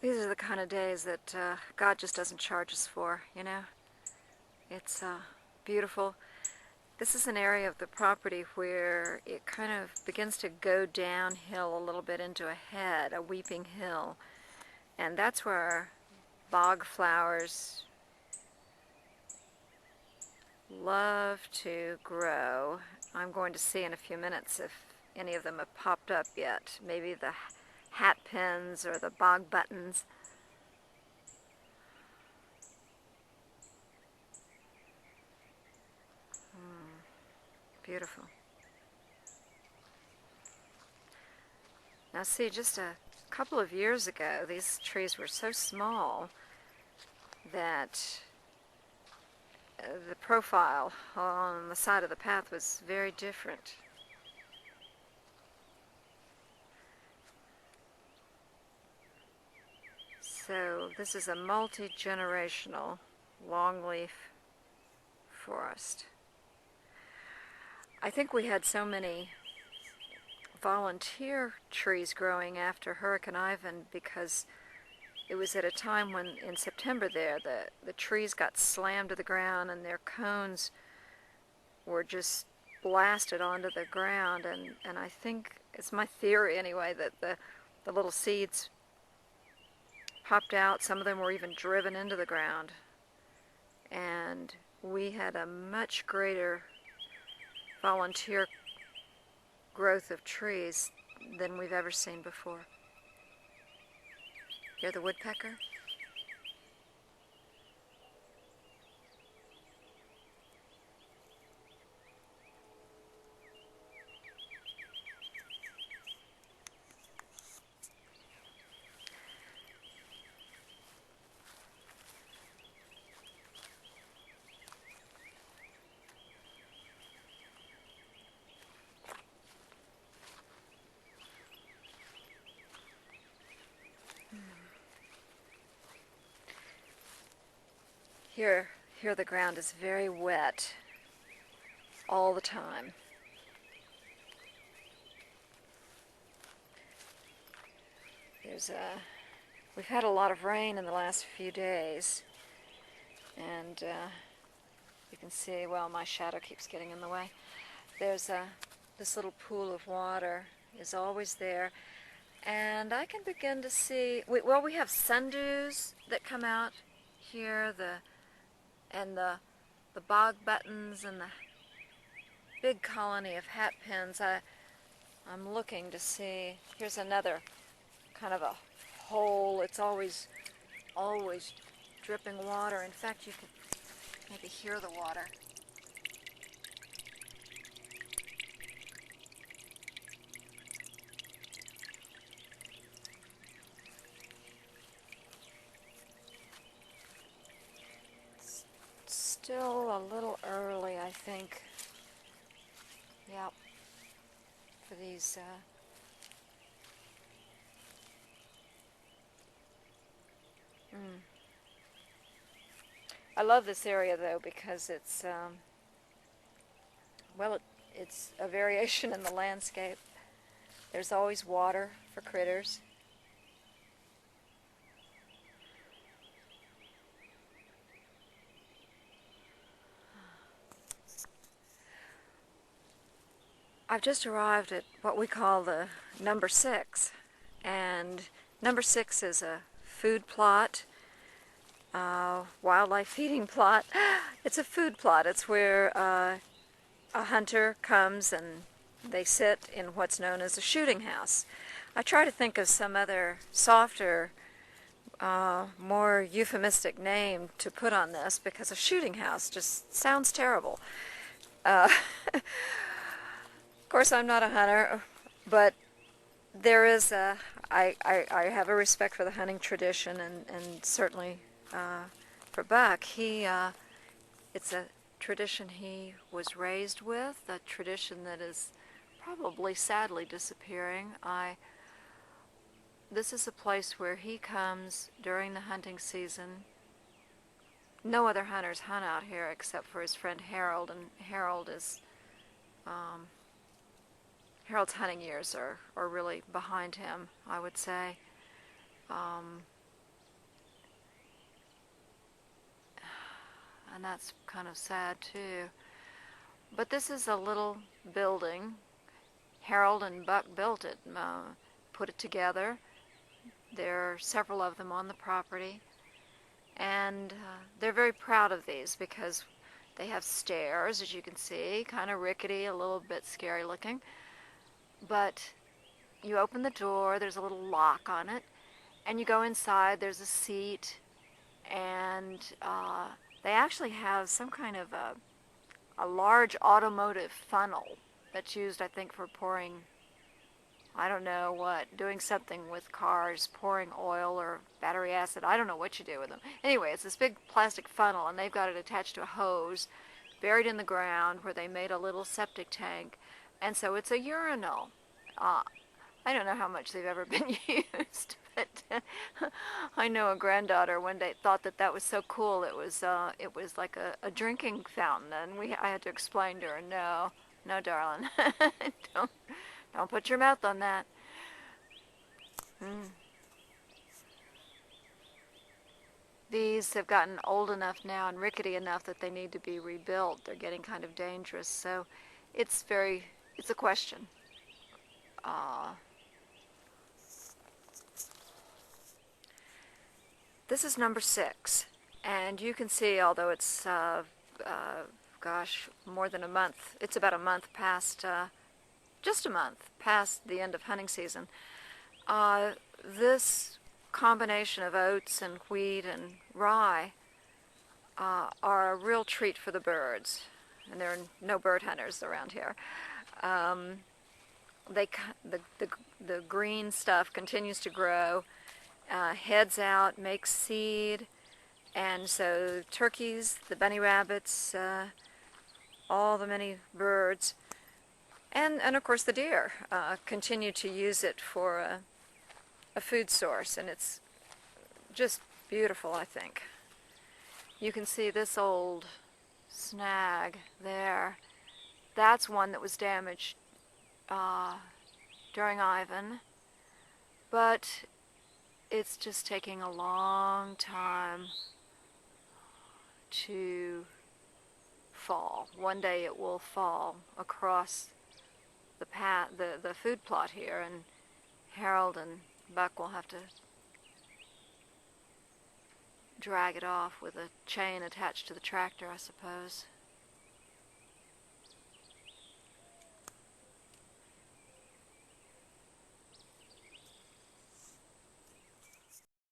These are the kind of days that God just doesn't charge us for, you know? It's beautiful. This is an area of the property where it kind of begins to go downhill a little bit into a head, a weeping hill. And that's where bog flowers love to grow. I'm going to see in a few minutes if any of them have popped up yet. Maybe the hat pins or the bog buttons. Beautiful. Now see, just a couple of years ago, these trees were so small that the profile on the side of the path was very different. So this is a multi-generational longleaf forest. I think we had so many volunteer trees growing after Hurricane Ivan because it was at a time when in September there the trees got slammed to the ground and their cones were just blasted onto the ground, and I think it's my theory anyway that the little seeds popped out. Some of them were even driven into the ground, and we had a much greater volunteer growth of trees than we've ever seen before. Hear the woodpecker? Here the ground is very wet all the time. We've had a lot of rain in the last few days, and you can see, well, my shadow keeps getting in the way. This little pool of water is always there, and I can begin to see, we have sundews that come out here, and the bog buttons and the big colony of hat pins. I'm looking to see, here's another kind of a hole. It's always dripping water. In fact, you can maybe hear the water. It's still a little early, I think. Yep. For these I love this area though because it's it's a variation in the landscape. There's always water for critters. I've just arrived at what we call the number 6, and number 6 is a food plot, wildlife feeding plot. It's a food plot. It's where a hunter comes and they sit in what's known as a shooting house. I try to think of some other softer, more euphemistic name to put on this because a shooting house just sounds terrible. Of course, I'm not a hunter, but there is I have a respect for the hunting tradition, and certainly for Buck. It's a tradition he was raised with, a tradition that is probably sadly disappearing. This is a place where he comes during the hunting season. No other hunters hunt out here except for his friend Harold, and Harold's hunting years are really behind him, I would say. and that's kind of sad too. But this is a little building. Harold and Buck built it, put it together. There are several of them on the property, and they're very proud of these because they have stairs, as you can see, kind of rickety, a little bit scary looking. But you open the door, there's a little lock on it, and you go inside, there's a seat, and they actually have some kind of a large automotive funnel that's used, I think, for pouring, I don't know what, doing something with cars, pouring oil or battery acid. I don't know what you do with them. Anyway, it's this big plastic funnel, and they've got it attached to a hose buried in the ground where they made a little septic tank. And so it's a urinal. I don't know how much they've ever been used, but I know a granddaughter one day thought that that was so cool. It was like a drinking fountain, and I had to explain to her, no, no, darling, don't put your mouth on that. These have gotten old enough now and rickety enough that they need to be rebuilt. They're getting kind of dangerous, so it's a question. This is number 6, and you can see, although it's, gosh, more than a month, it's about a month past, just a month past the end of hunting season. This combination of oats and wheat and rye are a real treat for the birds, and there are no bird hunters around here. The green stuff continues to grow, heads out, makes seed, and so turkeys, the bunny rabbits, all the many birds, and of course the deer continue to use it for a food source, and it's just beautiful, I think. You can see this old snag there. That's one that was damaged during Ivan, but it's just taking a long time to fall. One day it will fall across the food plot here, and Harold and Buck will have to drag it off with a chain attached to the tractor, I suppose.